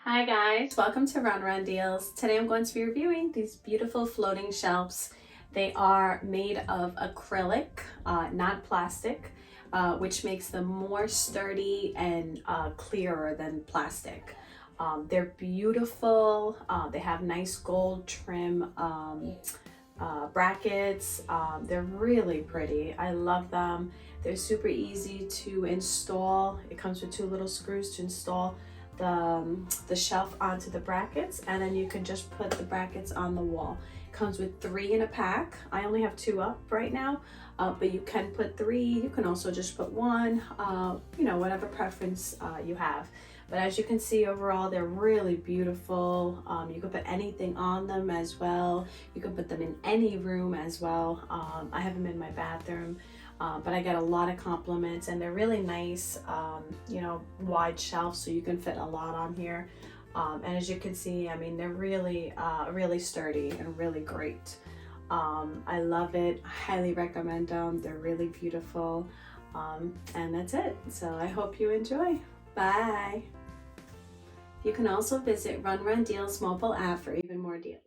Hi guys, welcome to Run Run Deals. Today I'm going to be reviewing these beautiful floating shelves. They are made of acrylic, not plastic, which makes them more sturdy and clearer than plastic. They're beautiful. They have nice gold trim brackets. They're really pretty. I love them. They're super easy to install. It comes with two little screws to install the shelf onto the brackets, and then you can just put the brackets on the wall. It comes with 3 in a pack. I only have 2 up right now, but you can put 3. You can also just put 1, you know, whatever preference you have. But as you can see, overall, they're really beautiful. You can put anything on them as well. You can put them in any room as well. I have them in my bathroom. But I get a lot of compliments, and they're really nice, you know, wide shelves, so you can fit a lot on here. And as you can see, I mean, they're really, really sturdy and really great. I love it. I highly recommend them. They're really beautiful. And that's it. So I hope you enjoy. Bye. You can also visit Run Run Deals mobile app for even more deals.